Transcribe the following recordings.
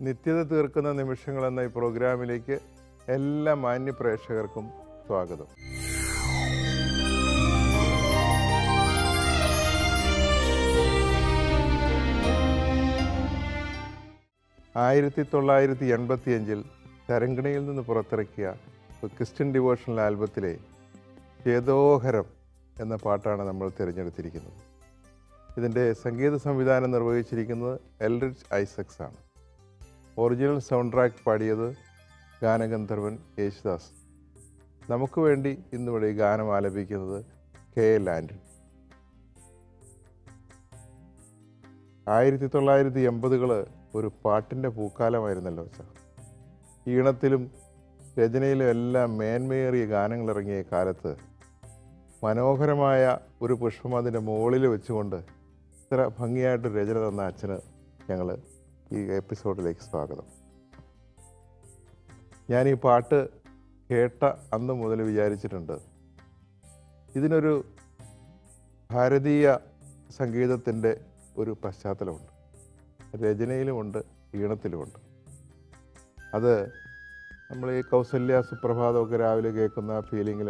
നിത്യത തീർക്കുന്ന നിമിഷങ്ങൾ എന്ന ഈ പ്രോഗ്രാമിലേക്ക് എല്ലാ മാന്യ പ്രേക്ഷകർക്കും സ്വാഗതം. ആയിരത്തി 1985 തരംഗിണിയിൽ നിന്ന് പുറത്തിറക്കിയ ക്രിസ്ത്യൻ ഡിവോഷണൽ ആൽബത്തിലെ ചേതോഹരം എന്ന പാട്ടാണ് നമ്മൾ തിരഞ്ഞെടുത്തിരിക്കുന്നത്. ഇതിൻ്റെ സംഗീത സംവിധാനം നിർവഹിച്ചിരിക്കുന്നത് എൽറിച്ച് ഐസക്സ് ആണ്. ഒറിജിനൽ സൗണ്ട് ട്രാക്ക് പാടിയത് ഗാനഗന്ധർവൻ യേശുദാസ്. നമുക്ക് വേണ്ടി ഇന്നിവിടെ ഈ ഗാനം ആലപിക്കുന്നത് കെ എൽ ആൻ്റണി. 1980 ഒരു പാട്ടിൻ്റെ പൂക്കാലമായിരുന്നല്ലോ വെച്ചാൽ. ഈണത്തിലും രചനയിലും എല്ലാം മേന്മയേറിയ ഗാനങ്ങൾ ഇറങ്ങിയ കാലത്ത് മനോഹരമായ ഒരു പുഷ്പം അതിൻ്റെ മുകളിൽ വെച്ചുകൊണ്ട് ഇത്ര ഭംഗിയായിട്ട് രചന തന്ന അച്ഛന് ഞങ്ങൾ ഈ എപ്പിസോഡിലേക്ക് സ്വാഗതം. ഞാൻ ഈ പാട്ട് കേട്ട അന്ന് മുതൽ വിചാരിച്ചിട്ടുണ്ട്, ഇതിനൊരു ഭാരതീയ സംഗീതത്തിൻ്റെ ഒരു പശ്ചാത്തലമുണ്ട്. രചനയിലുമുണ്ട്, ഈണത്തിലുമുണ്ട്. അത് നമ്മൾ ഈ കൗസല്യ സുപ്രഭാതമൊക്കെ രാവിലെ കേൾക്കുന്ന ആ ഫീലിങ്ങിൽ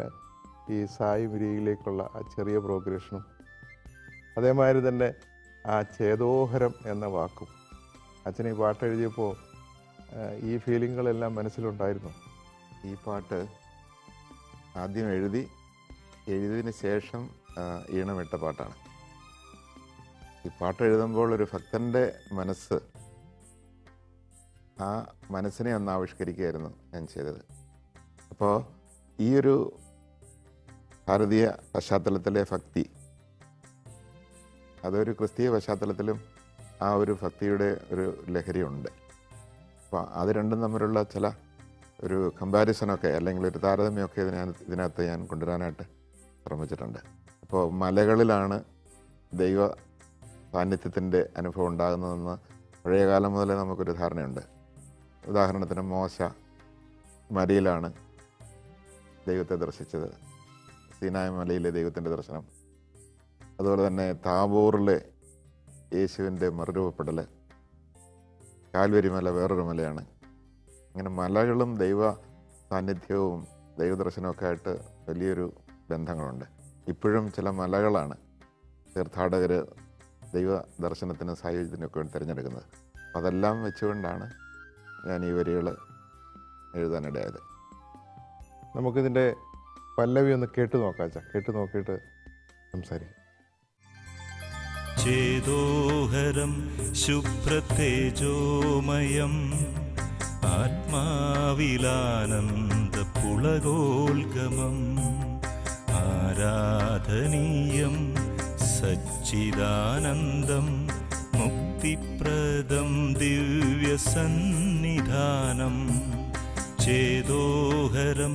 ഈ സായി മിരിയിലേക്കുള്ള ആ ചെറിയ പ്രോഗ്രഷനും അതേമാതിരി തന്നെ ആ ചേതോഹരം എന്ന വാക്കും അച്ഛൻ ഈ പാട്ട് എഴുതിയപ്പോൾ ഈ ഫീലിങ്ങുകളെല്ലാം മനസ്സിലുണ്ടായിരുന്നു. ഈ പാട്ട് ആദ്യം എഴുതിയതിന് ശേഷം ഈണമിട്ട പാട്ടാണ്. ഈ പാട്ട് എഴുതുമ്പോൾ ഒരു ഭക്തൻ്റെ മനസ്സ്, ആ മനസ്സിനെ ഒന്ന് ആവിഷ്കരിക്കുകയായിരുന്നു ഞാൻ ചെയ്തത്. അപ്പോൾ ഈ ഒരു ഭാരതീയ പശ്ചാത്തലത്തിലെ ഭക്തി, അതൊരു ക്രിസ്തീയ പശ്ചാത്തലത്തിലും ആ ഒരു ഭക്തിയുടെ ഒരു ലഹരിയുണ്ട്. അപ്പോൾ അത് രണ്ടും തമ്മിലുള്ള ചില ഒരു കമ്പാരിസണൊക്കെ അല്ലെങ്കിൽ ഒരു താരതമ്യമൊക്കെ ഇതിനകത്ത് ഞാൻ കൊണ്ടുവരാനായിട്ട് ശ്രമിച്ചിട്ടുണ്ട്. അപ്പോൾ മലകളിലാണ് ദൈവ സാന്നിധ്യത്തിൻ്റെ അനുഭവം ഉണ്ടാകുന്നതെന്ന് പഴയകാലം മുതലേ നമുക്കൊരു ധാരണയുണ്ട്. ഉദാഹരണത്തിന് മോശ മലയിലാണ് ദൈവത്തെ ദർശിച്ചത്, സീനായ് മലയിലെ ദൈവത്തിൻ്റെ ദർശനം. അതുപോലെ തന്നെ താബോറിലെ യേശുവിൻ്റെ മറുരൂപപ്പെടൽ, കാൽവരി മല വേറൊരു മലയാണ്. അങ്ങനെ മലകളും ദൈവ സാന്നിധ്യവും ദൈവദർശനമൊക്കെ ആയിട്ട് വലിയൊരു ബന്ധങ്ങളുണ്ട്. ഇപ്പോഴും ചില മലകളാണ് തീർത്ഥാടകർ ദൈവ ദർശനത്തിന് സായുജ്യത്തിനൊക്കെ തിരഞ്ഞെടുക്കുന്നത്. അതെല്ലാം വെച്ചുകൊണ്ടാണ് ഞാൻ ഈ വരികൾ എഴുതാനിടയായത്. നമുക്കിതിൻ്റെ പല്ലവി ഒന്ന് കേട്ടു നോക്കാം. കേട്ടു നോക്കിയിട്ട് സംസാരിക്കാം. ചേതോഹരം ശുഭ്രതേജോമയം ആത്മാവിലാനന്ദ പുളകോൽഗമം ആരാധനീയം സച്ചിദാനന്ദം മുക്തിപ്രദം ദിവ്യസന്നിധാനം. ചേതോഹരം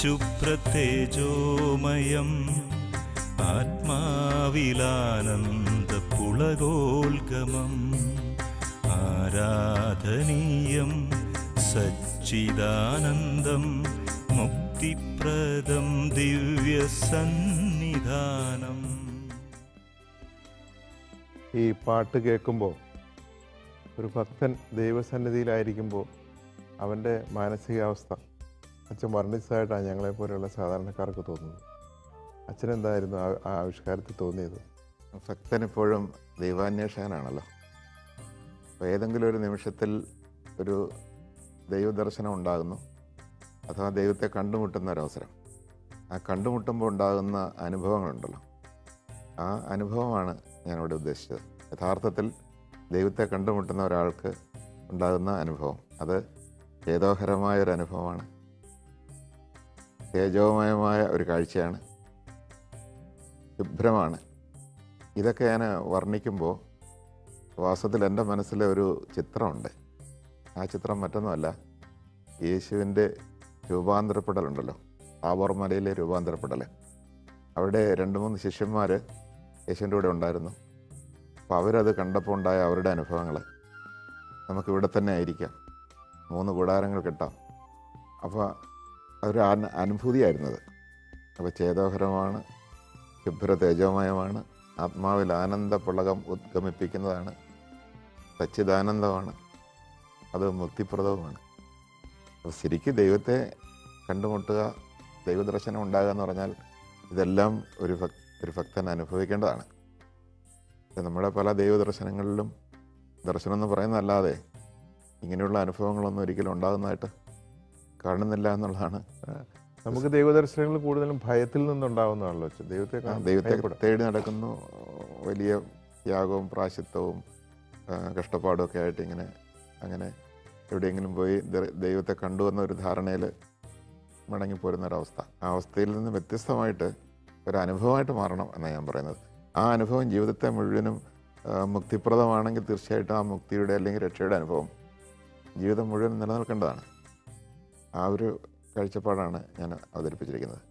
ശുഭ്രതേജോമയം ആത്മാവിലാനന്ദ പുളകോൽഗമം ആരാധനീയം സച്ചിദാനന്ദം മുക്തിപ്രദം ദിവ്യസന്നിധാനം. ഈ പാട്ട് കേൾക്കുമ്പോൾ ഒരു ഭക്തൻ ദൈവസന്നിധിയിലായിരിക്കുമ്പോൾ അവൻ്റെ മാനസികാവസ്ഥ അച്ഛൻ വർണ്ണിച്ചതായിട്ടാണ് ഞങ്ങളെപ്പോലെയുള്ള സാധാരണക്കാർക്ക് തോന്നുന്നത്. അച്ഛനെന്തായിരുന്നു ആ ആവിഷ്കാരത്തിൽ തോന്നിയത്? ഭക്തൻ എപ്പോഴും ദൈവാന്വേഷകനാണല്ലോ. അപ്പോൾ ഏതെങ്കിലും ഒരു നിമിഷത്തിൽ ഒരു ദൈവദർശനം ഉണ്ടാകുന്നു, അഥവാ ദൈവത്തെ കണ്ടുമുട്ടുന്ന ഒരവസരം. ആ കണ്ടുമുട്ടുമ്പോൾ ഉണ്ടാകുന്ന അനുഭവങ്ങളുണ്ടല്ലോ, ആ അനുഭവമാണ് ഞാനിവിടെ ഉദ്ദേശിച്ചത്. യഥാർത്ഥത്തിൽ ദൈവത്തെ കണ്ടുമുട്ടുന്ന ഒരാൾക്ക് ഉണ്ടാകുന്ന അനുഭവം അത് ചേതോഹരമായൊരനുഭവമാണ്, തേജോമയമായ ഒരു കാഴ്ചയാണ്, ശുഭ്രമാണ്. ഇതൊക്കെ ഞാൻ വർണ്ണിക്കുമ്പോൾ വാസ്തവത്തിൽ എൻ്റെ മനസ്സിലെ ഒരു ചിത്രമുണ്ട്. ആ ചിത്രം മറ്റൊന്നുമല്ല, യേശുവിൻ്റെ രൂപാന്തരപ്പെടലുണ്ടല്ലോ, താബോർ മലയിലെ രൂപാന്തരപ്പെടൽ. അവിടെ 2-3 ശിഷ്യന്മാർ യേശുവിൻ്റെ കൂടെ ഉണ്ടായിരുന്നു. അപ്പോൾ അവരത് കണ്ടപ്പോൾ ഉണ്ടായ അവരുടെ അനുഭവങ്ങൾ നമുക്കിവിടെ തന്നെ ആയിരിക്കാം, 3 കൂടാരങ്ങൾ കെട്ടാം. അപ്പോൾ അതൊരു അനുഭൂതിയായിരുന്നത്. അപ്പോൾ ചേതോഹരമാണ്, ശുഭ്ര തേജോമയമാണ്, ആത്മാവിൽ ആനന്ദ പുളകം ഉദ്ഗമിപ്പിക്കുന്നതാണ്, സച്ചിദാനന്ദമാണ്. അത് മുക്തിപ്രദവുമാണ്. അപ്പോൾ ശരിക്കും ദൈവത്തെ കണ്ടുമുട്ടുക, ദൈവദർശനം ഉണ്ടാകുക എന്ന് പറഞ്ഞാൽ ഇതെല്ലാം ഒരു ഭക്തൻ അനുഭവിക്കേണ്ടതാണ്. നമ്മുടെ പല ദൈവദർശനങ്ങളിലും ദർശനം എന്ന് പറയുന്നതല്ലാതെ ഇങ്ങനെയുള്ള അനുഭവങ്ങളൊന്നും ഒരിക്കലും ഉണ്ടാകുന്നതായിട്ട് കാണുന്നില്ല എന്നുള്ളതാണ്. നമുക്ക് ദൈവദർശനങ്ങൾ കൂടുതലും ഭയത്തിൽ നിന്നുണ്ടാകുന്നതാണല്ലോ. ദൈവത്തെ തേടി നടക്കുന്നു, വലിയ ത്യാഗവും പ്രായശ്ചിത്തവും കഷ്ടപ്പാടും ഒക്കെ ആയിട്ട് അങ്ങനെ എവിടെയെങ്കിലും പോയി ദൈവത്തെ കണ്ടുവന്ന ഒരു ധാരണയിൽ മടങ്ങിപ്പോരുന്നൊരവസ്ഥ. ആ അവസ്ഥയിൽ നിന്ന് വ്യത്യസ്തമായിട്ട് ഒരനുഭവമായിട്ട് മാറണം എന്നാണ് ഞാൻ പറയുന്നത്. ആ അനുഭവം ജീവിതത്തെ മുഴുവനും മുക്തിപ്രദമാണെങ്കിൽ തീർച്ചയായിട്ടും ആ മുക്തിയുടെ അല്ലെങ്കിൽ രക്ഷയുടെ അനുഭവം ജീവിതം മുഴുവൻ നിലനിൽക്കേണ്ടതാണ്. ആ ഒരു കാഴ്ചപ്പാടാണ് ഞാൻ അവതരിപ്പിച്ചിരിക്കുന്നത്.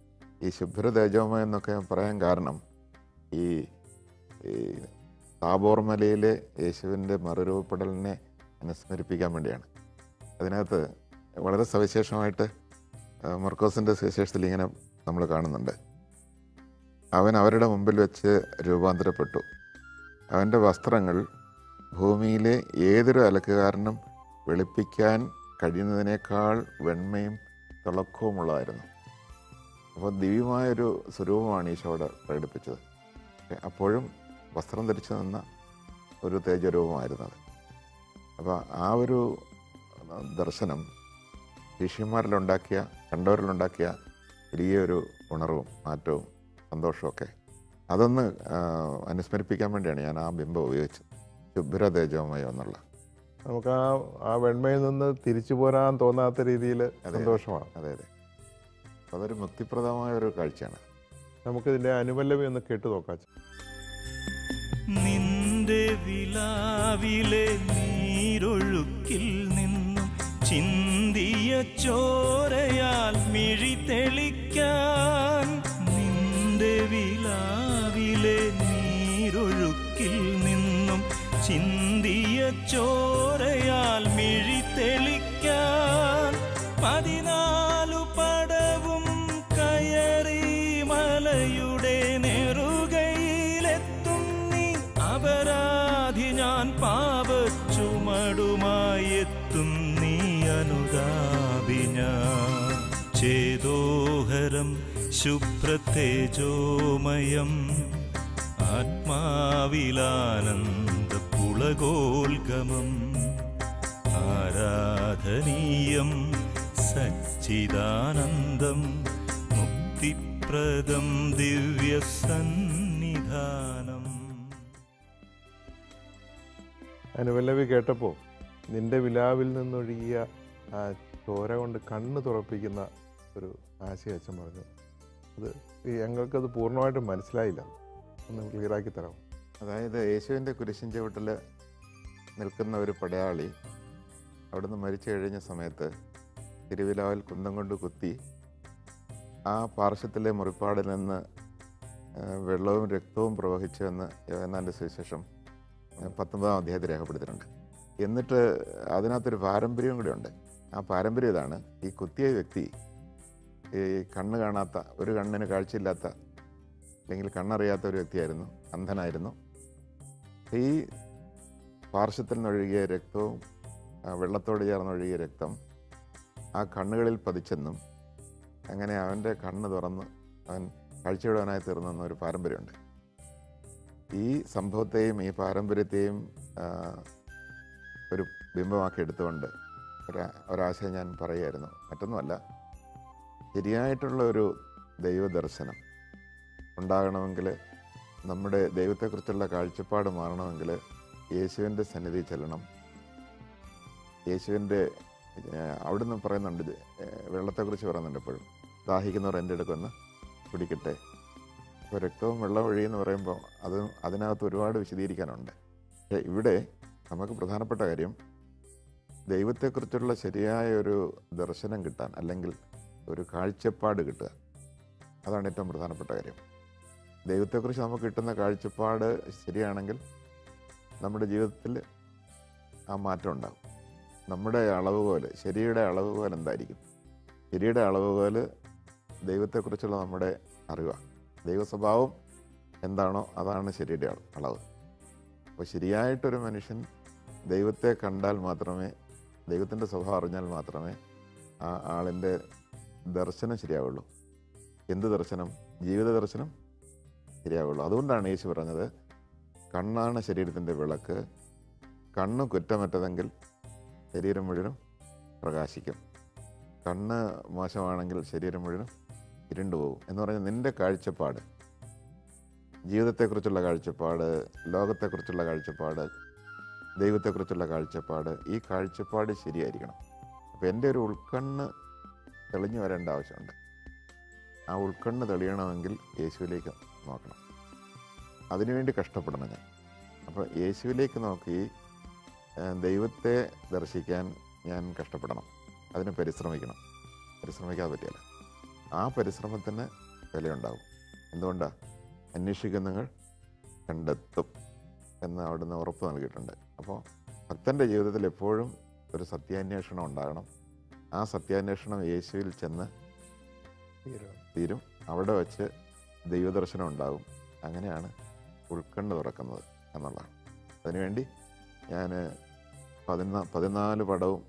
ഈ ശുഭ്ര തേജോമയം എന്നൊക്കെ പറയാൻ കാരണം ഈ താബോർ മലയിലെ യേശുവിൻ്റെ മറുരൂപപ്പെടലിനെ അനുസ്മരിപ്പിക്കാൻ വേണ്ടിയാണ്. അതിനകത്ത് വളരെ സവിശേഷമായിട്ട് മർക്കോസിൻ്റെ സുവിശേഷത്തിൽ ഇങ്ങനെ നമ്മൾ കാണുന്നുണ്ട്. അവൻ അവരുടെ മുമ്പിൽ വെച്ച് രൂപാന്തരപ്പെട്ടു. അവൻ്റെ വസ്ത്രങ്ങൾ ഭൂമിയിലെ ഏതൊരു അലക്കുകാരനും വെളുപ്പിക്കാൻ കഴിയുന്നതിനേക്കാൾ വെണ്മയും തിളക്കവുമുള്ളതായിരുന്നു. അപ്പോൾ ദിവ്യമായൊരു സ്വരൂപമാണ് ഈശോ അവിടെ പ്രകടിപ്പിച്ചത്. അപ്പോഴും വസ്ത്രം ധരിച്ചു നിന്ന ഒരു തേജരൂപമായിരുന്നത്. അപ്പോൾ ആ ഒരു ദർശനം ശിഷ്യന്മാരിലുണ്ടാക്കിയ, കണ്ടവരിലുണ്ടാക്കിയ വലിയൊരു ഉണർവും മാറ്റവും സന്തോഷമൊക്കെ അതൊന്ന് അനുസ്മരിപ്പിക്കാൻ വേണ്ടിയാണ് ഞാൻ ആ ബിംബം ഉപയോഗിച്ചത്. ശുഭ്ര തേജോമയം എന്നുള്ള നമുക്ക് ആ വെണ്മയിൽ നിന്ന് തിരിച്ചു പോരാൻ തോന്നാത്ത രീതിയിൽ സന്തോഷമാണ്. അതെ. അതൊരു മുക്തിപ്രദമായ ഒരു കാഴ്ചയാണ്. നമുക്കിതിൻ്റെ അനുപല്ലവി ഒന്ന് കേട്ടു നോക്കാം. നിന്റെ വിലാവിലെ നീരൊഴുക്കിൽ നിന്നും ചിന്തിയ ചോരയാൽ മിഴി തെളിക്കാൻ, നിന്റെ വിലാവിലെ നീരൊഴുക്കിൽ നിന്നും ചിന്തിയ ചോരയാൽ മിഴി തെളിക്കാൻ, 14 പടവും കയറി മലയുടെ നെറുകയിലെത്തും നീ. അപരാധി ഞാൻ പാപച്ചുമടുമായി എത്തും നീ അനുതാപി ഞാൻ. ചേതോഹരം ശുഭ്രതേജോമയം ആത്മാവിലാനന്ദ പുളകോൽഗമം, ആരാധനീയം സച്ചിദാനന്ദം മുക്തിപ്രദം ദിവ്യസന്നിധാനം. അനുപല്ലവി കേട്ടപ്പോൾ നിന്റെ വിലാവിൽ നിന്നൊഴുകിയ ആ ചോര കൊണ്ട് കണ്ണ് തുറപ്പിക്കുന്ന ഒരു ആശയം അച്ഛൻ പറഞ്ഞു. ഞങ്ങൾക്കത് പൂർണ്ണമായിട്ടും മനസ്സിലായില്ല. ഒന്ന് ക്ലിയറാക്കി തരാം. അതായത് യേശുവിൻ്റെ കുരിശിൻ ചുവട്ടിൽ നിൽക്കുന്ന ഒരു പടയാളി അവിടുന്ന് മരിച്ചു കഴിഞ്ഞ സമയത്ത് തിരുവിലാവിൽ കുന്തം കൊണ്ട് കുത്തി ആ പാർശ്വത്തിലെ മുറിപ്പാടിൽ നിന്ന് വെള്ളവും രക്തവും പ്രവഹിച്ചു എന്ന് യോഹന്നാൻ്റെ സുവിശേഷം 19-ാം അധ്യായത്തിൽ രേഖപ്പെടുത്തിയിട്ടുണ്ട്. എന്നിട്ട് അതിനകത്തൊരു പാരമ്പര്യവും കൂടി ഉണ്ട്. ആ പാരമ്പര്യം ഇതാണ്: ഈ കുത്തിയ വ്യക്തി ഈ കണ്ണ് കാണാത്ത, ഒരു കണ്ണിന് കാഴ്ചയില്ലാത്ത അല്ലെങ്കിൽ കണ്ണറിയാത്ത ഒരു വ്യക്തിയായിരുന്നു, അന്ധനായിരുന്നു. ഈ പാർശ്വത്തിൽ നിന്നൊഴുകിയ രക്തവും വെള്ളത്തോട് ചേർന്നൊഴുകിയ രക്തം ആ കണ്ണുകളിൽ പതിച്ചെന്നും അങ്ങനെ അവൻ്റെ കണ്ണ് തുറന്ന് അവൻ കാഴ്ചയുടവനായി തീർന്നെന്നൊരു പാരമ്പര്യമുണ്ട്. ഈ സംഭവത്തെയും ഈ പാരമ്പര്യത്തെയും ഒരു ബിംബമാക്കി എടുത്തുകൊണ്ട് ഒരാശയം ഞാൻ പറയുമായിരുന്നു. മറ്റൊന്നുമല്ല, ശരിയായിട്ടുള്ള ഒരു ദൈവദർശനം ഉണ്ടാകണമെങ്കിൽ, നമ്മുടെ ദൈവത്തെക്കുറിച്ചുള്ള കാഴ്ചപ്പാട് മാറണമെങ്കിൽ യേശുവിൻ്റെ സന്നിധി ചെല്ലണം. യേശുവിൻ്റെ അവിടുന്ന് പറയുന്നുണ്ട്, വെള്ളത്തെക്കുറിച്ച് പറയുന്നുണ്ട് എപ്പോഴും, ദാഹിക്കുന്നവർ എൻ്റെ അടുക്കൊന്ന് കുടിക്കട്ടെ. ഇപ്പോൾ രക്തവും വെള്ളം ഒഴിയെന്ന് പറയുമ്പോൾ അതിനകത്ത് ഒരുപാട് വിശദീകരിക്കാനുണ്ട്. പക്ഷേ ഇവിടെ നമുക്ക് പ്രധാനപ്പെട്ട കാര്യം ദൈവത്തെക്കുറിച്ചുള്ള ശരിയായ ഒരു ദർശനം കിട്ടാൻ, അല്ലെങ്കിൽ ഒരു കാഴ്ചപ്പാട് കിട്ടുക. അതാണ് ഏറ്റവും പ്രധാനപ്പെട്ട കാര്യം. ദൈവത്തെക്കുറിച്ച് നമുക്ക് കിട്ടുന്ന കാഴ്ചപ്പാട് ശരിയാണെങ്കിൽ നമ്മുടെ ജീവിതത്തിൽ ആ മാറ്റം ഉണ്ടാകും. നമ്മുടെ അളവുകോൽ, ശരിയുടെ അളവുകോൽ എന്തായിരിക്കും? ശരിയുടെ അളവുകോൽ ദൈവത്തെക്കുറിച്ചുള്ള നമ്മുടെ അറിവാണ്. ദൈവസ്വഭാവം എന്താണോ അതാണ് ശരിയുടെ അളവ്. അപ്പോൾ ശരിയായിട്ടൊരു മനുഷ്യൻ ദൈവത്തെ കണ്ടാൽ മാത്രമേ ദൈവത്തിൻ്റെ സ്വഭാവം അറിഞ്ഞാൽ മാത്രമേ ആ ആളിൻ്റെ ദർശനം ശരിയാവുള്ളൂ. എന്ത് ദർശനം? ജീവിത ദർശനം ശരിയാവുള്ളൂ. അതുകൊണ്ടാണ് യേശു പറഞ്ഞത്, കണ്ണാണ് ശരീരത്തിൻ്റെ വിളക്ക്, കണ്ണ് കുറ്റമറ്റതെങ്കിൽ ശരീരം മുഴുവനും പ്രകാശിക്കും. കണ്ണ് മോശമാണെങ്കിൽ ശരീരം മുഴുവനും ഇരുണ്ടു പോകും എന്ന് പറഞ്ഞാൽ നിൻ്റെ കാഴ്ചപ്പാട്, ജീവിതത്തെക്കുറിച്ചുള്ള കാഴ്ചപ്പാട്, ലോകത്തെക്കുറിച്ചുള്ള കാഴ്ചപ്പാട്, ദൈവത്തെക്കുറിച്ചുള്ള കാഴ്ചപ്പാട്, ഈ കാഴ്ചപ്പാട് ശരിയായിരിക്കണം. അപ്പോൾ എൻ്റെ ഒരു ഉൾക്കണ്ണ് തെളിഞ്ഞു വരേണ്ട ആവശ്യമുണ്ട്. ആ ഉൾക്കണ്ണ് തെളിയണമെങ്കിൽ യേശുവിലേക്ക് നോക്കണം. അതിനുവേണ്ടി കഷ്ടപ്പെടണം ഞാൻ. അപ്പോൾ യേശുവിലേക്ക് നോക്കി ദൈവത്തെ ദർശിക്കാൻ ഞാൻ കഷ്ടപ്പെടണം, അതിന് പരിശ്രമിക്കണം. പരിശ്രമിക്കാതെ പറ്റില്ല. ആ പരിശ്രമത്തിന് വിലയുണ്ടാവും. എന്തുകൊണ്ടാണ്? അന്വേഷിക്കുന്നങ്ങൾ കണ്ടെത്തും എന്ന് അവിടുന്ന് ഉറപ്പ് നൽകിയിട്ടുണ്ട്. അപ്പോൾ ഭക്തൻ്റെ ജീവിതത്തിൽ എപ്പോഴും ഒരു സത്യാന്വേഷണം ഉണ്ടാകണം. ആ സത്യാന്വേഷണം യേശുവിൽ ചെന്ന് തീരും. അവിടെ വച്ച് ദൈവദർശനം ഉണ്ടാകും. അങ്ങനെയാണ് ഉൾക്കണ്ണ് തുറക്കുന്നത് എന്നുള്ളതാണ്. അതിനുവേണ്ടി ഞാൻ 14 പടവും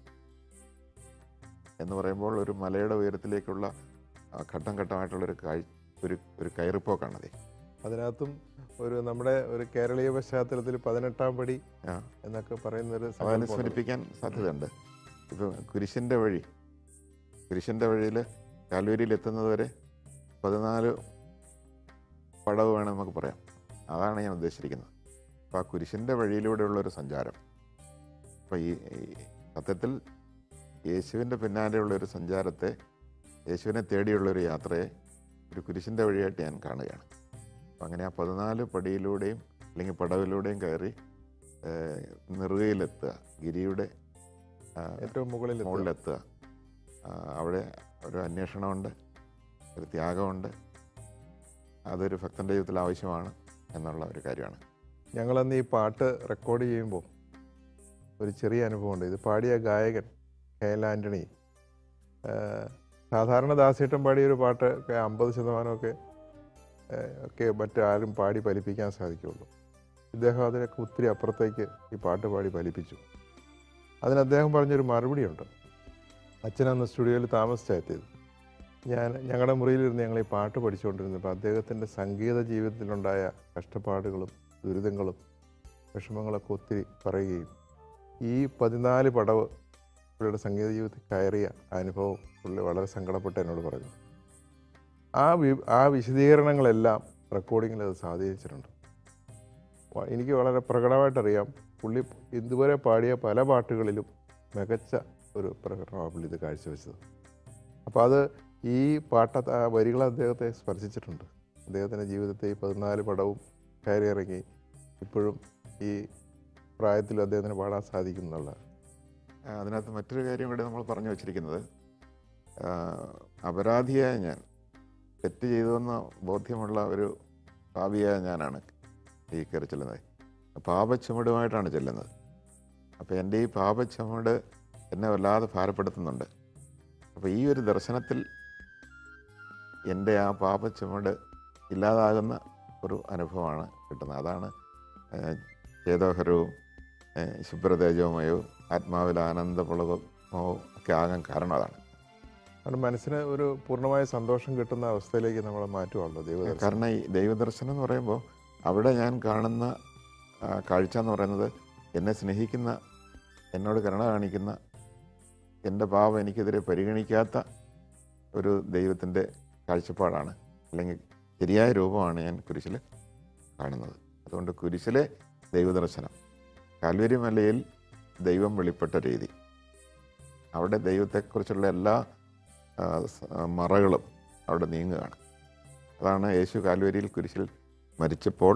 എന്ന് പറയുമ്പോൾ ഒരു മലയുടെ ഉയരത്തിലേക്കുള്ള ഘട്ടം ഘട്ടമായിട്ടുള്ളൊരു ഒരു കയറിപ്പോക്കാണത്. അതിനകത്തും നമ്മുടെ ഒരു കേരളീയ പശ്ചാത്തലത്തിൽ 18-ാം പടി എന്നൊക്കെ പറയുന്നൊരു അനുസ്മരിപ്പിക്കാൻ സാധ്യതയുണ്ട്. ഇപ്പം കുരിശിൻ്റെ വഴിയിൽ കാൽവരിയിൽ എത്തുന്നത് വരെ 14 പടവ് വേണം നമുക്ക് പറയാം. അതാണ് ഞാൻ ഉദ്ദേശിച്ചിരിക്കുന്നത്. അപ്പോൾ ആ കുരിശിൻ്റെ വഴിയിലൂടെയുള്ളൊരു സഞ്ചാരം, അപ്പോൾ ഈ സത്യത്തിൽ യേശുവിൻ്റെ പിന്നാലെയുള്ളൊരു സഞ്ചാരത്തെ, യേശുവിനെ തേടിയുള്ളൊരു യാത്രയെ ഒരു കുരിശിൻ്റെ വഴിയായിട്ട് ഞാൻ കാണുകയാണ്. അപ്പം അങ്ങനെ ആ 14 പടിയിലൂടെയും അല്ലെങ്കിൽ പടവിലൂടെയും കയറി നെറുകയിലെത്തുക, ഗിരിയുടെ ഏറ്റവും മുകളിലെത്തുക. അവിടെ ഒരു അന്വേഷണമുണ്ട്, ഒരു ത്യാഗമുണ്ട്. അതൊരു ഭക്തൻ്റെ ജീവിതത്തിൽ ആവശ്യമാണ് എന്നുള്ള ഒരു കാര്യമാണ്. ഞങ്ങളന്ന് ഈ പാട്ട് റെക്കോർഡ് ചെയ്യുമ്പോൾ ഒരു ചെറിയ അനുഭവമുണ്ട്. ഇത് പാടിയ ഗായകൻ KL ആൻ്റണി, സാധാരണ ദാസേട്ടൻ പാടിയൊരു പാട്ട് 50% ഒക്കെ മറ്റാരും പാടി ഫലിപ്പിക്കാൻ സാധിക്കുകയുള്ളൂ. ഇദ്ദേഹം അതിനൊക്കെ ഒത്തിരി അപ്പുറത്തേക്ക് ഈ പാട്ട് പാടി ഫലിപ്പിച്ചു. അതിന് അദ്ദേഹം പറഞ്ഞൊരു മറുപടിയുണ്ട്. അച്ഛനന്ന് സ്റ്റുഡിയോയിൽ താമസിച്ചെത്തിയത്. ഞങ്ങളുടെ മുറിയിലിരുന്ന് ഞങ്ങൾ ഈ പാട്ട് പഠിച്ചുകൊണ്ടിരുന്നപ്പോൾ അദ്ദേഹത്തിൻ്റെ സംഗീത ജീവിതത്തിലുണ്ടായ കഷ്ടപ്പാടുകളും ദുരിതങ്ങളും വിഷമങ്ങളൊക്കെ ഒത്തിരി പറയുകയും ഈ 14 പടവ് പുള്ളിയുടെ സംഗീത ജീവിതത്തിൽ കയറിയ അനുഭവം പുള്ളി വളരെ സങ്കടപ്പെട്ട് എന്നോട് പറഞ്ഞു. ആ വിശദീകരണങ്ങളെല്ലാം റെക്കോർഡിങ്ങിൽ അത് സ്വാധീനിച്ചിട്ടുണ്ട്. എനിക്ക് വളരെ പ്രകടമായിട്ടറിയാം, പുള്ളി ഇതുവരെ പാടിയ പല പാട്ടുകളിലും മികച്ച ഒരു പ്രകടനമാണ് പുള്ളി ഇത് കാഴ്ചവെച്ചത്. അപ്പോൾ അത് ഈ വരികൾ അദ്ദേഹത്തെ സ്പർശിച്ചിട്ടുണ്ട്. അദ്ദേഹത്തിൻ്റെ ജീവിതത്തെ ഈ 14 പടവും കയറി ഇറങ്ങി ഇപ്പോഴും ഈ പ്രായത്തിൽ അദ്ദേഹത്തിന് പാടാൻ സാധിക്കുന്നുള്ള. അതിനകത്ത് മറ്റൊരു കാര്യം കൂടി നമ്മൾ പറഞ്ഞു വച്ചിരിക്കുന്നത്, അപരാധിയായ ഞാൻ, തെറ്റ് ചെയ്തുവെന്ന് ബോധ്യമുള്ള ഒരു പാപിയായ ഞാനാണ് ഈ കയറി ചെല്ലുന്നത്. പാപച്ചുമടുമായിട്ടാണ് ചെല്ലുന്നത്. അപ്പോൾ എൻ്റെ ഈ പാപച്ചുമട് എന്നെ വല്ലാതെ ഭാരപ്പെടുത്തുന്നുണ്ട്. അപ്പോൾ ഈ ഒരു ദർശനത്തിൽ എൻ്റെ ആ പാപച്ചുമട് ഇല്ലാതാകുന്ന ഒരു അനുഭവമാണ് കിട്ടുന്നത്. അതാണ് ചേതോഹരവും ശുഭ്രതേജോമയവും ആത്മാവിൽ ആനന്ദപുളകവും ഒക്കെ ആകാൻ കാരണം അതാണ്. അത് മനസ്സിന് ഒരു പൂർണ്ണമായ സന്തോഷം കിട്ടുന്ന അവസ്ഥയിലേക്ക് നമ്മളെ മാറ്റുവാണല്ലോ ദൈവദർശനം. കാരണം ഈ ദൈവദർശനം എന്ന് പറയുമ്പോൾ അവിടെ ഞാൻ കാണുന്ന കാഴ്ച എന്ന് പറയുന്നത്, എന്നെ സ്നേഹിക്കുന്ന, എന്നോട് കരുണ കാണിക്കുന്ന, എൻ്റെ പാപം എനിക്കെതിരെ പരിഗണിക്കാത്ത ഒരു ദൈവത്തിൻ്റെ കാഴ്ചപ്പാടാണ്, അല്ലെങ്കിൽ ശരിയായ രൂപമാണ് ഞാൻ കുരിശിൽ കാണുന്നത്. അതുകൊണ്ട് കുരിശിലെ ദൈവദർശനം, കാൽവരി മലയിൽ ദൈവം വെളിപ്പെട്ട രീതി, അവിടെ ദൈവത്തെക്കുറിച്ചുള്ള എല്ലാ മറകളും അവിടെ നീങ്ങുകയാണ്. അതാണ് യേശു കാൽവരിയിൽ കുരിശിൽ മരിച്ചപ്പോൾ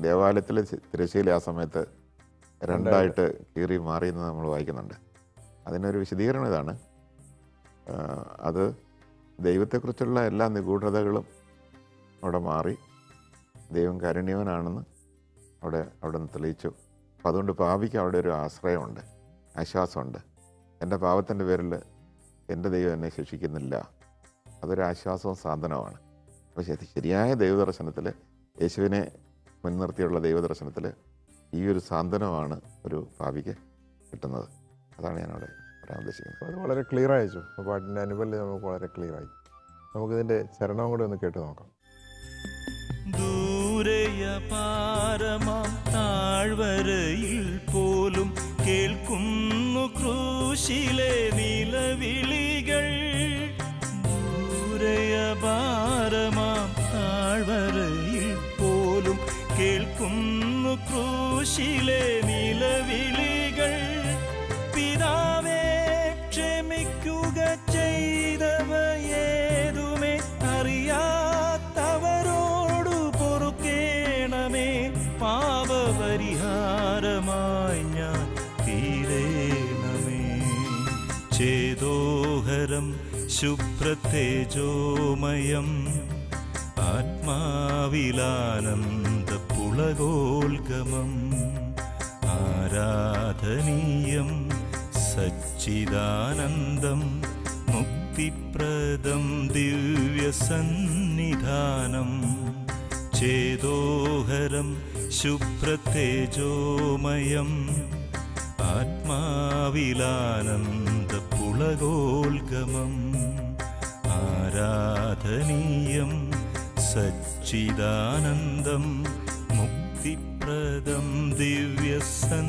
ദേവാലയത്തിലെ തിരശ്ശീല ആ സമയത്ത് 2ആയിട്ട് കീറി മാറിയെന്ന് നമ്മൾ വായിക്കുന്നുണ്ട്. അതിനൊരു വിശദീകരണം ഇതാണ്. അത് ദൈവത്തെക്കുറിച്ചുള്ള എല്ലാ നിഗൂഢതകളും അവിടെ മാറി ദൈവം കാരുണ്യവനാണെന്ന് അവിടെ നിന്ന് തെളിയിച്ചു. അപ്പം അതുകൊണ്ട് പാപിക്ക് അവിടെ ഒരു ആശ്രയമുണ്ട്, ആശ്വാസമുണ്ട്. എൻ്റെ പാപത്തിൻ്റെ പേരിൽ എൻ്റെ ദൈവം എന്നെ ശിക്ഷിക്കുന്നില്ല. അതൊരു ആശ്വാസവും സാന്ത്വനവുമാണ്. അപ്പോൾ ശരിയായ ദൈവദർശനത്തിൽ, യേശുവിനെ മുൻനിർത്തിയുള്ള ദൈവദർശനത്തിൽ ഈ ഒരു സാന്ത്വനമാണ് ഒരു പാപിക്ക് കിട്ടുന്നത്. അതാണ് ഞാനവിടെ പറയാൻ ഉദ്ദേശിക്കുന്നത്. അപ്പോൾ അത് വളരെ ക്ലിയർ അയച്ചു. ആ പാട്ടിൻ്റെ അനുബന്ധം നമുക്ക് വളരെ ക്ലിയറായി. നമുക്കിതിൻ്റെ ചരണവും കൂടി ഒന്ന് കേട്ട് നോക്കാം. ദൂരയ പാരമാം താഴ്വരയിൽ പോലും കേൾക്കുന്നു ക്രൂശിലെ നിലവിളികൾ. ദൂരയ പാരമാം താഴ്വരയിൽ പോലും കേൾക്കുന്നു ക്രൂശിലെ നിലവിളികൾ. പിതാവേ ക്ഷമിക്കുക, ചെയ്തവയേതുമേ അറിയാത്തവരോടു പൊറുക്കേണമേ. പാപപരിഹാരമായി ഞാൻ തീരേണമേ. ചേതോഹരം ശുഭ്രതേജോമയം ആത്മാവിലാനന്ദ പുളകോൽഗമം. ആരാധനീയം സച്ചിദാനന്ദം മുക്തിപ്രദം ദിവ്യസന്നിധാനം. ചേതോഹരം ശുഭ്രതേജോമയം ആത്മാവിലാനന്ദ പുളകോൽഗമം. ആരാധനീയം സച്ചിദാനന്ദം മുക്തിപ്രദം ദിവ്യസന്നിധാനം.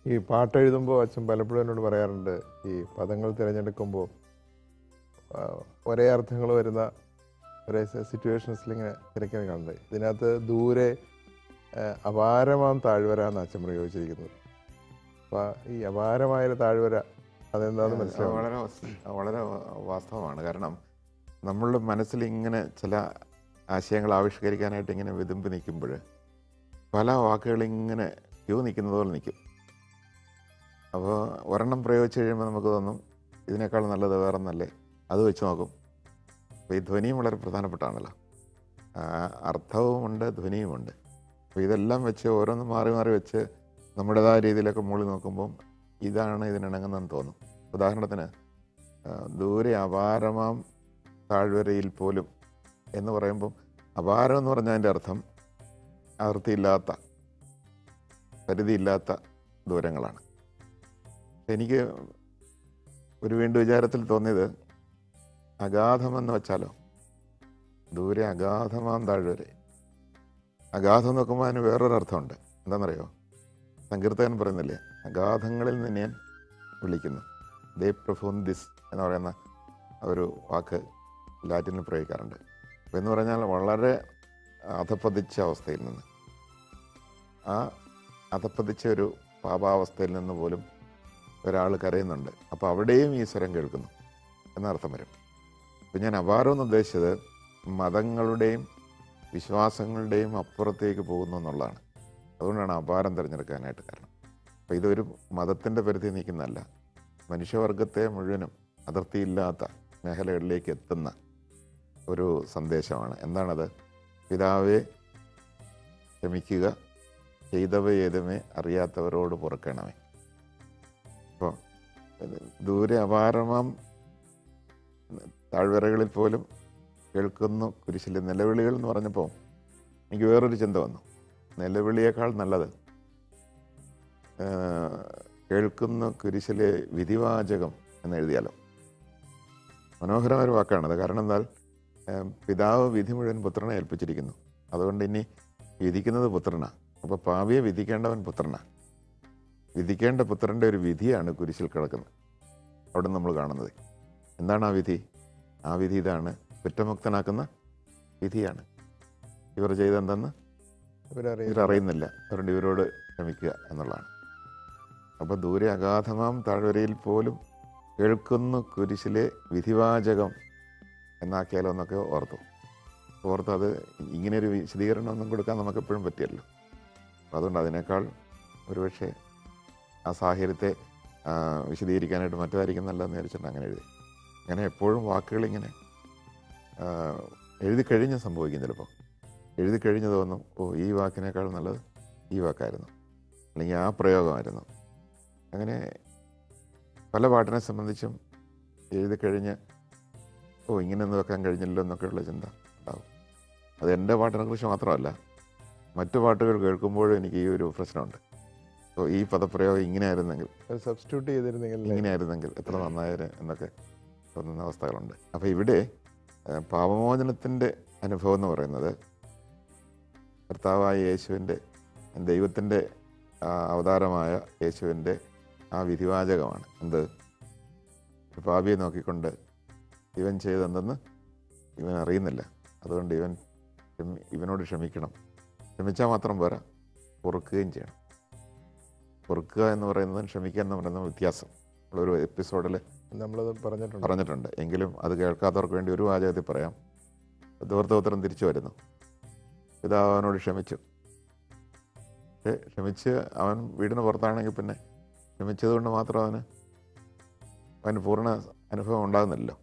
ഈ പാട്ടെഴുതുമ്പോൾ അച്ഛൻ പലപ്പോഴും എന്നോട് പറയാറുണ്ട്, ഈ പദങ്ങൾ തിരഞ്ഞെടുക്കുമ്പോൾ ഒരേ അർത്ഥങ്ങൾ വരുന്ന ഒരേ സിറ്റുവേഷൻസിൽ ഇങ്ങനെ തിരക്കാൻ കാണുന്നത്. ഇതിനകത്ത് ദൂരെ അപാരമാം താഴ്വര എന്ന് അച്ഛൻ പ്രയോഗിച്ചിരിക്കുന്നത്. അപ്പോൾ ഈ അപാരമായ താഴ്വര അതെന്താണെന്ന് മനസ്സിലാവും. വളരെ വാസ്തവമാണ്. കാരണം നമ്മളുടെ മനസ്സിൽ ഇങ്ങനെ ചില ആശയങ്ങൾ ആവിഷ്കരിക്കാനായിട്ട് ഇങ്ങനെ വിതുമ്പി നിൽക്കുമ്പോൾ പല വാക്കുകളിങ്ങനെ ക്യൂ നിൽക്കുന്നത് പോലെ നിൽക്കും. അപ്പോൾ ഒരെണ്ണം പ്രയോഗിച്ച് കഴിയുമ്പോൾ നമുക്ക് തോന്നും ഇതിനേക്കാൾ നല്ലത് വേറെ ഒന്നല്ലേ, അത് വെച്ച് നോക്കും. അപ്പോൾ ഈ ധ്വനിയും വളരെ പ്രധാനപ്പെട്ടാണല്ലോ. അർത്ഥവുമുണ്ട്, ധ്വനിയുമുണ്ട്. അപ്പോൾ ഇതെല്ലാം വെച്ച് ഓരോന്ന് മാറി മാറി വെച്ച് നമ്മുടേതായ രീതിയിലൊക്കെ മുകളിൽ നോക്കുമ്പം ഇതാണ് ഇതിനിണങ്ങുന്നതെന്ന് തോന്നും. ഉദാഹരണത്തിന് ദൂരെ അപാരമാം താഴ്വരയിൽ പോലും എന്ന് പറയുമ്പം അപാരം എന്ന് പറഞ്ഞാൽ അതിൻ്റെ അർത്ഥം അതിർത്തിയില്ലാത്ത, പരിധിയില്ലാത്ത ദൂരങ്ങളാണ്. എനിക്ക് ഒരു വീണ്ടും വിചാരത്തിൽ തോന്നിയത് അഗാധമെന്ന് വെച്ചാലോ, ദൂരെ അഗാധമാം താഴ്വരെ. അഗാധം നോക്കുമ്പോൾ അതിന് വേറൊരർത്ഥമുണ്ട്. എന്താണെന്നറിയോ? സങ്കീർത്തകൻ പറയുന്നില്ലേ, അഗാധങ്ങളിൽ നിന്ന് ഞാൻ വിളിക്കുന്നു. ദേ പ്രൊഫുന്ദിസ് എന്ന് പറയുന്ന ഒരു വാക്ക് ലാറ്റിനിൽ പ്രയോഗിക്കാറുണ്ട്. അപ്പോൾ എന്ന് പറഞ്ഞാൽ വളരെ അധപ്പതിച്ച അവസ്ഥയിൽ നിന്ന്, ആ അധപ്പതിച്ച ഒരു പാപാവസ്ഥയിൽ നിന്ന് പോലും ഒരാൾ കരയുന്നുണ്ട്. അപ്പോൾ അവിടെയും ഈ സ്വരം കേൾക്കുന്നു എന്നർത്ഥം വരും. അപ്പോൾ ഞാൻ അപാരം എന്ന് ഉദ്ദേശിച്ചത് മതങ്ങളുടെയും വിശ്വാസങ്ങളുടെയും അപ്പുറത്തേക്ക് പോകുന്നു എന്നുള്ളതാണ്. അതുകൊണ്ടാണ് അപാരം തിരഞ്ഞെടുക്കാനായിട്ട് കാരണം. അപ്പോൾ ഇതൊരു മതത്തിൻ്റെ പരിധി നീക്കുന്നതല്ല, മനുഷ്യവർഗത്തെ മുഴുവനും അതിർത്തിയില്ലാത്ത മേഖലകളിലേക്ക് എത്തുന്ന ഒരു സന്ദേശമാണ്. എന്താണത്? പിതാവേ ക്ഷമിക്കുക, ചെയ്തവയേതുമേ അറിയാത്തവരോട് പൊറുക്കണമേ. അപ്പോൾ ദൂരെ അപാരമാം താഴ്വരകളിൽ പോലും കേൾക്കുന്നു കുരിശിലെ നിലവിളികൾ എന്ന് പറഞ്ഞപ്പോൾ എനിക്ക് വേറൊരു ചിന്ത വന്നു. നിലവിളിയേക്കാൾ നല്ലത് കേൾക്കുന്നു കുരിശിലെ വിധിവാചകം എന്ന് എഴുതിയാലോ. മനോഹരമായ ഒരു വാക്കാണത്. കാരണം എന്നാൽ പിതാവ് വിധി മുഴുവൻ പുത്രനെ ഏൽപ്പിച്ചിരിക്കുന്നു. അതുകൊണ്ട് ഇനി വിധിക്കുന്നത് പുത്രനാണ്. അപ്പോൾ പാപിയെ വിധിക്കേണ്ടവൻ പുത്രനാണ്. വിധിക്കേണ്ട പുത്രൻ്റെ ഒരു വിധിയാണ് കുരിശിൽ കിടക്കുന്നത്. അവിടെ നമ്മൾ കാണുന്നത് എന്താണ് ആ വിധി? ആ വിധി ഇതാണ്, കുറ്റമുക്തനാക്കുന്ന വിധിയാണ്. ഇവർ ചെയ്തെന്തെന്ന് ഇവരറിയുന്നില്ല, അതുകൊണ്ട് ഇവരോട് ക്ഷമിക്കുക എന്നുള്ളതാണ്. അപ്പോൾ ദൂരെ അഗാധമാം താഴ്വരയിൽ പോലും കേൾക്കുന്നു കുരിശിലെ വിധിവാചകം എന്നാക്കിയാലോ എന്നൊക്കെ ഓർത്തു. അത് ഇങ്ങനെയൊരു വിശദീകരണം ഒന്നും കൊടുക്കാൻ നമുക്കെപ്പോഴും പറ്റിയല്ലോ. അപ്പോൾ അതുകൊണ്ട് അതിനേക്കാൾ ഒരുപക്ഷെ ആ സാഹചര്യത്തെ വിശദീകരിക്കാനായിട്ട് മറ്റേതായിരിക്കും നല്ലതെന്ന് വിചാരിച്ചിട്ട് അങ്ങനെ എഴുതി. അങ്ങനെ എപ്പോഴും വാക്കുകളിങ്ങനെ എഴുതി കഴിഞ്ഞ് സംഭവിക്കും. ചിലപ്പോൾ എഴുതി കഴിഞ്ഞ് തോന്നും, ഓ ഈ വാക്കിനേക്കാൾ നല്ലത് ഈ വാക്കായിരുന്നു, അല്ലെങ്കിൽ ആ പ്രയോഗമായിരുന്നു. അങ്ങനെ പല പാട്ടിനെ സംബന്ധിച്ചും എഴുതി കഴിഞ്ഞ് ഇങ്ങനെയൊന്നും വെക്കാൻ കഴിഞ്ഞില്ലല്ലോ എന്നൊക്കെയുള്ള ചിന്ത ഉണ്ടാവും. അത് എൻ്റെ പാട്ടിനെ കുറിച്ച് മാത്രമല്ല, മറ്റു പാട്ടുകൾ കേൾക്കുമ്പോഴും എനിക്ക് ഈ ഒരു പ്രശ്നമുണ്ട്. അപ്പോൾ ഈ പദപ്രയോഗം ഇങ്ങനെയായിരുന്നെങ്കിൽ, സബ്സ്റ്റിറ്റ്യൂട്ട് ചെയ്തിരുന്നെങ്കിൽ ഇങ്ങനെയായിരുന്നെങ്കിൽ എത്ര നന്നായത് എന്നൊക്കെ തോന്നുന്ന അവസ്ഥകളുണ്ട്. അപ്പോൾ ഇവിടെ പാപമോചനത്തിൻ്റെ അനുഭവം എന്ന് പറയുന്നത് കർത്താവായ യേശുവിൻ്റെ, ദൈവത്തിൻ്റെ അവതാരമായ യേശുവിൻ്റെ ആ വിധിവാചകമാണ്. എന്ത്? ഒരു പാപിയെ നോക്കിക്കൊണ്ട് ഇവൻ ചെയ്തെന്തെന്ന് ഇവൻ അറിയുന്നില്ല, അതുകൊണ്ട് ഇവനോട് ക്ഷമിക്കണം. ക്ഷമിച്ചാൽ മാത്രം പോരാ, പൊറുക്കുകയും ചെയ്യണം. പൊറുക്കുക എന്ന് പറയുന്നതും ക്ഷമിക്കുക എന്ന് പറയുന്നതും വ്യത്യാസം ഒരു എപ്പിസോഡിൽ നമ്മളത് പറഞ്ഞിട്ടുണ്ട്. എങ്കിലും അത് കേൾക്കാത്തവർക്ക് വേണ്ടി ഒരു വാചകത്തിൽ പറയാം. ദൂർത്തപുത്രൻ തിരിച്ചു വരുന്നു. പിതാവ് അവനോട് ക്ഷമിച്ചു. പക്ഷേ ക്ഷമിച്ച് അവൻ വീടിന് പുറത്താണെങ്കിൽ പിന്നെ ക്ഷമിച്ചതുകൊണ്ട് മാത്രം അവന് പൂർണ്ണ അനുഭവം ഉണ്ടാകുന്നില്ലല്ലോ.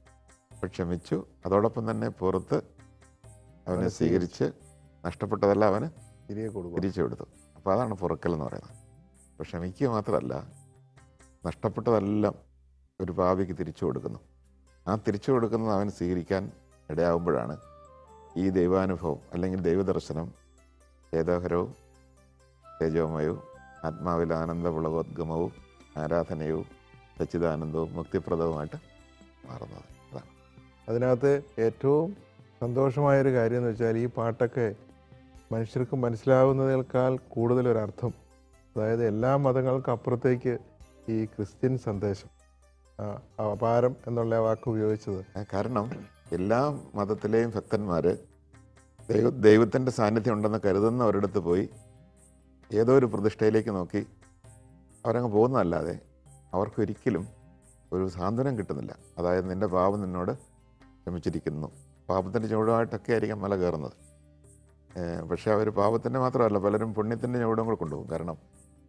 അപ്പോൾ ക്ഷമിച്ചു, അതോടൊപ്പം തന്നെ പുറത്ത് അവനെ സ്വീകരിച്ച് നഷ്ടപ്പെട്ടതല്ല അവന് തിരിച്ചു കൊടുത്തു. അപ്പോൾ അതാണ് പൊറുക്കൽ എന്ന് പറയുന്നത്. അപ്പോൾ ക്ഷമിക്കുക മാത്രമല്ല, നഷ്ടപ്പെട്ടതെല്ലാം ഒരു പാപിക്ക് തിരിച്ചു കൊടുക്കുന്നു. ആ തിരിച്ചു കൊടുക്കുന്നത് അവൻ സ്വീകരിക്കാൻ ഇടയാകുമ്പോഴാണ് ഈ ദൈവാനുഭവം അല്ലെങ്കിൽ ദൈവദർശനം ചേതോഹരവും തേജോമയവും ആത്മാവിൽ ആനന്ദപുളകോദ്ഗമവും ആരാധനയും സച്ചിദാനന്ദവും മുക്തിപ്രദവുമായിട്ട് മാറുന്നത്. അതാണ് അതിനകത്ത് ഏറ്റവും സന്തോഷമായൊരു കാര്യം എന്ന് വെച്ചാൽ ഈ പാട്ടൊക്കെ മനുഷ്യർക്ക് മനസ്സിലാവുന്നതിനേക്കാൾ കൂടുതലൊരർത്ഥം, അതായത് എല്ലാ മതങ്ങൾക്കും അപ്പുറത്തേക്ക് ഈ ക്രിസ്ത്യൻ സന്ദേശം അപാരം എന്നുള്ള വാക്ക് ഉപയോഗിച്ചത്. കാരണം എല്ലാ മതത്തിലെയും ഭക്തന്മാർ ദൈവത്തിൻ്റെ സാന്നിധ്യം ഉണ്ടെന്ന് കരുതുന്ന ഒരിടത്ത് പോയി ഏതോ ഒരു പ്രതിഷ്ഠയിലേക്ക് നോക്കി അവരങ്ങ് പോകുന്നതല്ലാതെ അവർക്കൊരിക്കലും ഒരു സാന്ത്വനം കിട്ടുന്നില്ല. അതായത് നിൻ്റെ പാപം നിന്നോട് ക്ഷമിച്ചിരിക്കുന്നു. പാപത്തിൻ്റെ ചുവടുമായിട്ടൊക്കെ ആയിരിക്കാം മല കയറുന്നത്. പക്ഷേ അവർ പാപത്തിൻ്റെ മാത്രമല്ല, പലരും പുണ്യത്തിൻ്റെ ചുവടും കൂടെ കൊണ്ടുപോകും. കാരണം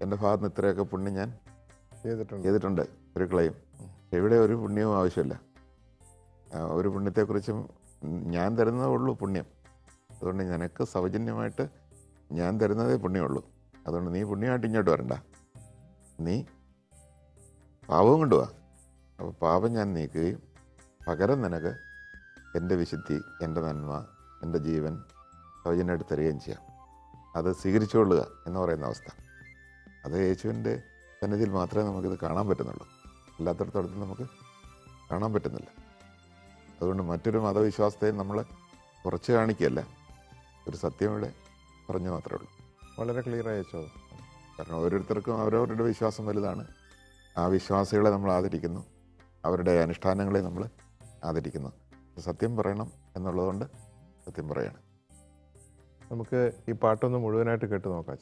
എൻ്റെ ഭാഗത്ത് നിന്ന് ഇത്രയൊക്കെ പുണ്യം ഞാൻ ചെയ്തിട്ടുണ്ട് ഒരു ക്ലെയിം. ഇവിടെ ഒരു പുണ്യവും ആവശ്യമില്ല. ഒരു പുണ്യത്തെക്കുറിച്ചും ഞാൻ തരുന്നതേ ഉള്ളൂ പുണ്യം. അതുകൊണ്ട് നിനക്ക് സൗജന്യമായിട്ട് ഞാൻ തരുന്നതേ പുണ്യമുള്ളൂ. അതുകൊണ്ട് നീ പുണ്യമായിട്ട് ഇങ്ങോട്ട് വരണ്ട, നീ പാപവും കൊണ്ടുപോവാ. അപ്പോൾ പാപം ഞാൻ നീക്കുകയും പകരം നിനക്ക് എൻ്റെ വിശുദ്ധി, എൻ്റെ നന്മ, എൻ്റെ ജീവൻ സൗജന്യമായിട്ട് തരികയും ചെയ്യാം. അത് സ്വീകരിച്ചുകൊള്ളുക എന്ന് പറയുന്ന അവസ്ഥ, അത് യേശുവിൻ്റെ സന്നിധിയിൽ മാത്രമേ നമുക്കിത് കാണാൻ പറ്റുന്നുള്ളൂ. അല്ലാത്തടത്തോടത്തും നമുക്ക് കാണാൻ പറ്റുന്നില്ല. അതുകൊണ്ട് മറ്റൊരു മതവിശ്വാസത്തെയും നമ്മൾ കുറച്ച് കാണിക്കുകയല്ല, ഒരു സത്യം ഇവിടെ പറഞ്ഞു മാത്രമേ ഉള്ളൂ. വളരെ ക്ലിയറായി വെച്ചോ. കാരണം ഓരോരുത്തർക്കും അവരവരുടെ വിശ്വാസം വലുതാണ്. ആ വിശ്വാസികളെ നമ്മൾ ആദരിക്കുന്നു, അവരുടെ അനുഷ്ഠാനങ്ങളെ നമ്മൾ ആദരിക്കുന്നു. സത്യം പറയണം എന്നുള്ളതുകൊണ്ട് സത്യം പറയണം. നമുക്ക് ഈ പാട്ടൊന്ന് മുഴുവനായിട്ട് കേട്ട് നോക്കാം.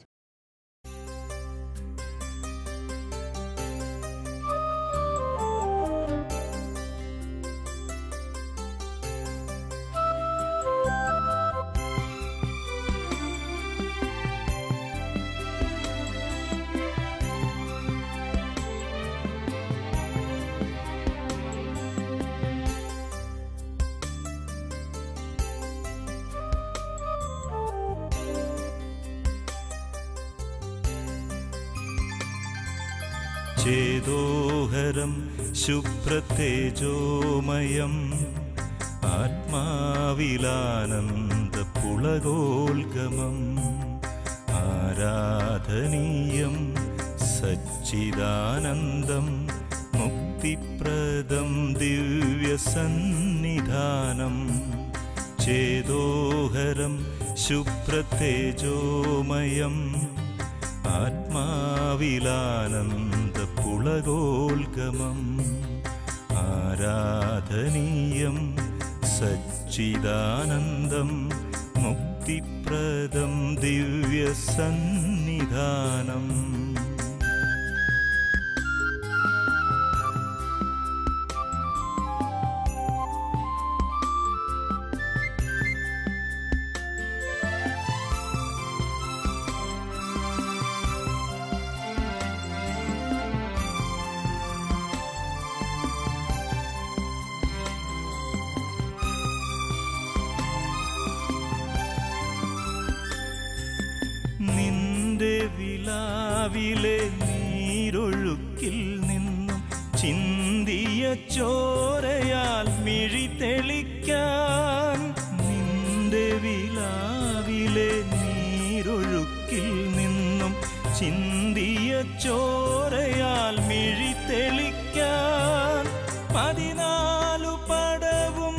ചേതോഹരം ശുഭ്രതേജോമയം ആത്മാവിലാനന്ദപുളകോൽഗമം ആരാധനീയം സച്ചിദാനന്ദം മുക്തിപ്രദം ദിവ്യസന്നിധാനം. ചേതോഹരം ശുഭ്രതേജോമയം ആത്മാവിലാനന്ദപുളകോൽഗമം ആരാധനീയം സച്ചിദാനന്ദം മുക്തിപ്രദം ദിവ്യസന്നിധാനം. നിന്റെ വിലാവിലെ നീരൊഴുക്കിൽ നിന്നും ചിന്തിയ ചോരയാൽ മിഴി തെളിക്കാൻ. നിന്റെ വിലാവിലെ നീരൊഴുക്കിൽ ചിന്തിയ ചോരയാൽ മിഴി തെളിക്കാൻ 14 പടവും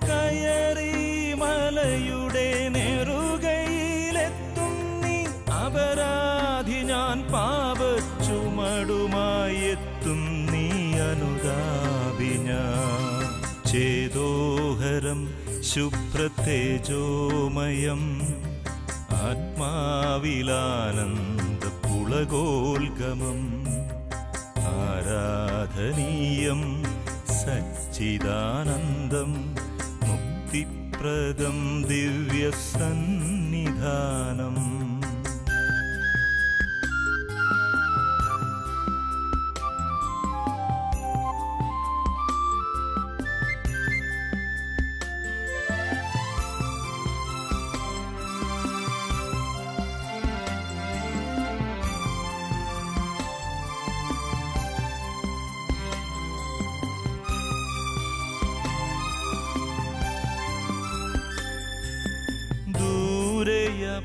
കയറി മലയുടെ നെറുകയിലെത്തും നീ. അപരാധി ഞാൻ പാപച്ചുമടുമായി എത്തും നീ അനുതാപി ഞാൻ. ചേതോഹരം ശുഭ്രതേജോമയം ആത്മാവിലാനന്ദ പുളകോൽഗമം ആരാധനീയം സച്ചിദാനന്ദം മുക്തിപ്രദം ദിവ്യസന്നിധാനം.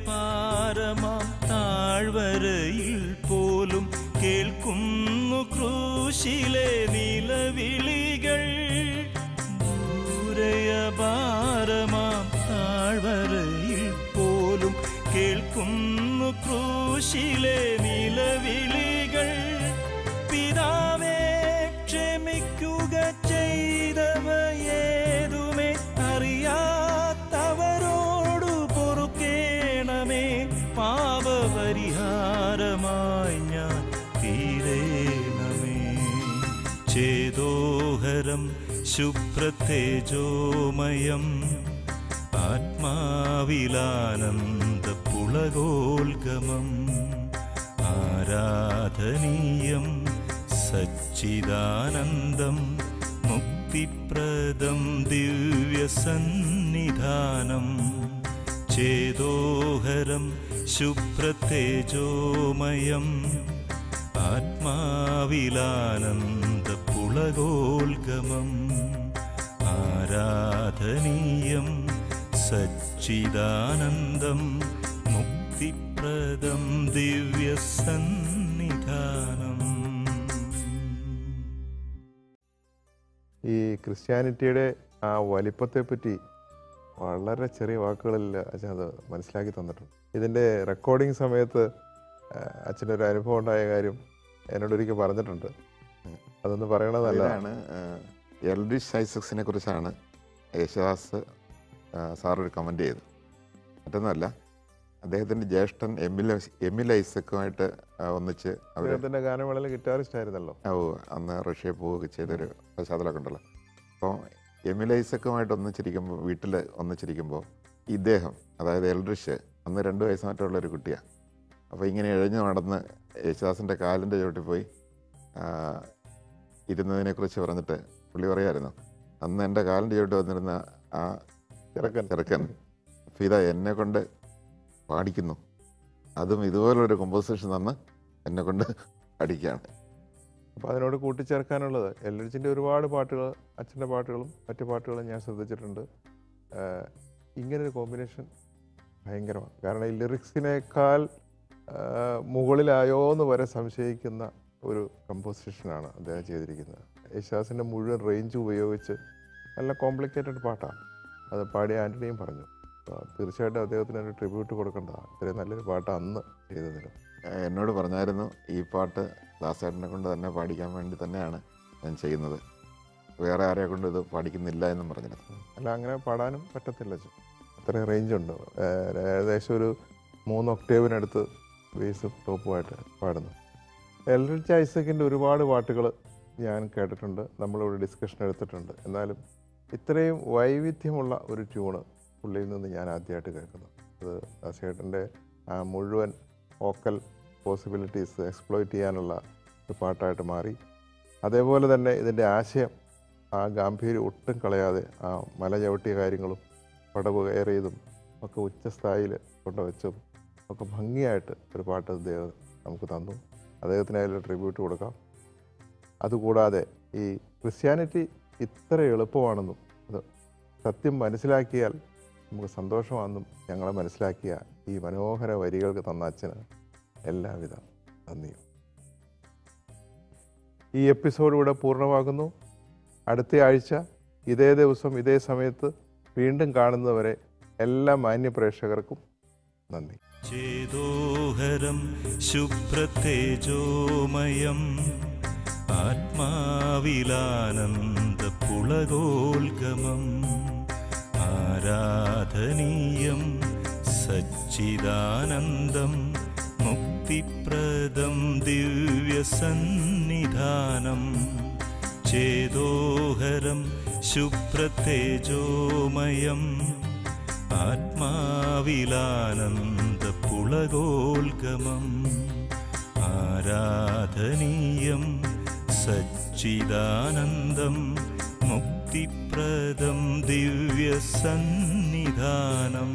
പാരമാം താഴ്വരയിൽ പോലും കേൾക്കുന്നു ക്രൂശിലെ നിലവിളികൾ. ദൂരയപാരമാം താഴ്വരയിൽ പോലും കേൾക്കുന്നു ക്രൂശിലെ നിലവിളികൾ. പിതാവേ ക്ഷമിക്കുക, ചെയ്തവയേതുമേ അറിയാത്തവരോടു പൊറുക്കേണമേ. പാപപരിഹാരമായി ഞാൻ തീരേണമേ. ചേതോഹരം ശുഭ്രതേജോമയം ആത്മാവിലാനന്ദ പുളകോൽഗമം ആരാധനീയം സച്ചിദാനന്ദം മുക്തിപ്രദം ദിവ്യസന്നിധാനം. ചേതോഹരം ശുഭ്രതേജോമയം ആത്മാവിലാനന്ദ പുളകോൽഗമം ആരാധനീയം സച്ചിദാനന്ദം മുക്തിപ്രദം ദിവ്യസന്നിധാനം. ഈ ക്രിസ്ത്യാനിറ്റിയുടെ ആ വലിപ്പത്തെപ്പറ്റി വളരെ ചെറിയ വാക്കുകളിൽ അച്ഛൻ അത് മനസ്സിലാക്കി തന്നിട്ടുണ്ട്. ഇതിൻ്റെ റെക്കോർഡിങ് സമയത്ത് അച്ഛനൊരു അനുഭവം ഉണ്ടായ കാര്യം എന്നോടൊരിക്കൽ പറഞ്ഞിട്ടുണ്ട്. അതൊന്ന് പറയണത് നല്ലതാണ്. എൽഡ്രിച്ച് ഐസക്സിനെ കുറിച്ചാണ് യേശുദാസ് സാറൊരു കമൻ്റ് ചെയ്തു. മറ്റൊന്നുമല്ല, അദ്ദേഹത്തിൻ്റെ ജ്യേഷ്ഠൻ എമിൽ ഐസക്കുമായിട്ട് ഒന്നിച്ച് അദ്ദേഹത്തിൻ്റെ ഗാനമേളയിൽ ഗിറ്റാറിസ്റ്റ് ആയിരുന്നല്ലോ. അന്ന് റഷ്യയിൽ പോവുകയൊക്കെ ചെയ്തൊരു പശ്ചാത്തലമൊക്കെ ഉണ്ടല്ലോ. അപ്പോൾ എമിൽ ഐസക്കുമായിട്ട് വീട്ടിൽ ഒന്നിച്ചിരിക്കുമ്പോൾ ഇദ്ദേഹം, അതായത് എൽഡ്രിച്ച്, അന്ന് 2 വയസ്സ് മറ്റുള്ളൊരു കുട്ടിയാണ്. അപ്പോൾ ഇങ്ങനെ എഴഞ്ഞു നടന്ന് യേശുദാസിൻ്റെ കാലിൻ്റെ ചുവട്ടിൽ പോയി ഇരുന്നതിനെക്കുറിച്ച് പറഞ്ഞിട്ട് പുള്ളി പറയായിരുന്നു, അന്ന് എൻ്റെ കാലിൻ്റെ ചുവട്ടിൽ വന്നിരുന്ന ആ ചെറുക്കൻ ഫിദ എന്നെ കൊണ്ട് പാടിക്കുന്നു, അതും ഇതുപോലൊരു കമ്പോസിഷൻ തന്ന് എന്നെ കൊണ്ട് പാടിക്കുകയാണ്. അപ്പോൾ അതിനോട് കൂട്ടിച്ചേർക്കാനുള്ളത് എൽഡ്രിച്ചിൻ്റെ ഒരുപാട് പാട്ടുകൾ, അച്ഛൻ്റെ പാട്ടുകളും മറ്റു പാട്ടുകളും ഞാൻ ശ്രദ്ധിച്ചിട്ടുണ്ട്. ഇങ്ങനൊരു കോമ്പിനേഷൻ ഭയങ്കരമാണ്. കാരണം ഈ ലിറിക്സിനേക്കാൾ മുകളിലായോ എന്ന് വരെ സംശയിക്കുന്ന ഒരു കമ്പോസിഷനാണ് അദ്ദേഹം ചെയ്തിരിക്കുന്നത്. യേശുദാസിൻ്റെ മുഴുവൻ റേഞ്ച് ഉപയോഗിച്ച് നല്ല കോംപ്ലിക്കേറ്റഡ് പാട്ടാണ്. അത് പാടിയ ആൻ്റണിയും പറഞ്ഞു. അപ്പോൾ തീർച്ചയായിട്ടും അദ്ദേഹത്തിന് ഒരു ട്രിബ്യൂട്ട് കൊടുക്കേണ്ടതാണ്. ഇത്രയും നല്ലൊരു പാട്ട് അന്ന് ചെയ്തതിന്. എന്നോട് പറഞ്ഞായിരുന്നു, ഈ പാട്ട് ദാസേട്ടനെ കൊണ്ട് തന്നെ പാടിക്കാൻ വേണ്ടി തന്നെയാണ് ഞാൻ ചെയ്യുന്നത്, വേറെ ആരെ കൊണ്ട് ഇത് പാടിക്കുന്നില്ല എന്നും പറഞ്ഞിരുന്നു. അല്ല, അങ്ങനെ പാടാനും പറ്റത്തില്ല. അത്രയും റേഞ്ചുണ്ട്. ഏകദേശം ഒരു 3 ഒക്ടേവിനടുത്ത് ബേസും ടോപ്പുമായിട്ട് പാടുന്നു. എൽഡ്രിച്ച് ഐസക്കിൻ്റെ ഒരുപാട് പാട്ടുകൾ ഞാൻ കേട്ടിട്ടുണ്ട്, നമ്മളിവിടെ ഡിസ്കഷൻ എടുത്തിട്ടുണ്ട്. എന്നാലും ഇത്രയും വൈവിധ്യമുള്ള ഒരു ട്യൂണ് പുള്ളിയിൽ നിന്ന് ഞാൻ ആദ്യമായിട്ട് കേൾക്കുന്നു. അത് ദാസേട്ടൻ്റെ ആ മുഴുവൻ വോക്കൽ പോസിബിലിറ്റീസ് എക്സ്പ്ലോയിറ്റ് ചെയ്യാനുള്ള ഒരു പാട്ടായിട്ട് മാറി. അതേപോലെ തന്നെ ഇതിൻ്റെ ആശയം, ആ ഗാംഭീര്യം ഒട്ടും കളയാതെ ആ മല ചവിട്ടിയ കാര്യങ്ങളും പടവ് കയറിയതും ഒക്കെ ഉച്ചസ്ഥായിയിൽ കൊണ്ടുവച്ചും ഒക്കെ ഭംഗിയായിട്ട് ഒരു പാട്ട് അദ്ദേഹം നമുക്ക് തന്നു. അദ്ദേഹത്തിന് അതിൽ ട്രിബ്യൂട്ട് കൊടുക്കാം. അതുകൂടാതെ ഈ ക്രിസ്ത്യാനിറ്റി ഇത്ര എളുപ്പമാണെന്നും അത് സത്യം മനസ്സിലാക്കിയാൽ നമുക്ക് സന്തോഷമാണെന്നും ഞങ്ങളെ മനസ്സിലാക്കിയ ഈ മനോഹര വരികൾക്ക് തന്ന അച്ഛന് എല്ലാവിധ നന്ദിയും. ഈ എപ്പിസോഡ് ഇവിടെ പൂർണ്ണമാകുന്നു. അടുത്ത ആഴ്ച ഇതേ ദിവസം ഇതേ സമയത്ത് വീണ്ടും കാണുന്നവരെ എല്ലാ മാന്യപ്രേക്ഷകർക്കും നന്ദി. ചേതോഹരം ശുഭ്രതേജോമയം ആത്മാവിലാനന്ദപുളകോൽഗമം ആരാധനീയം സച്ചിദാനന്ദം മുക്തിപ്രദം ദിവ്യസന്നിധാനം. ചേതോഹരം ശുഭ്രതേജോമയം ആത്മാവിലാനന്ദപുളകോൽഗമം ആരാധനീയം സച്ചിദാനന്ദം മുക്തിപ്രദം ദിവ്യസന്നിധാനം.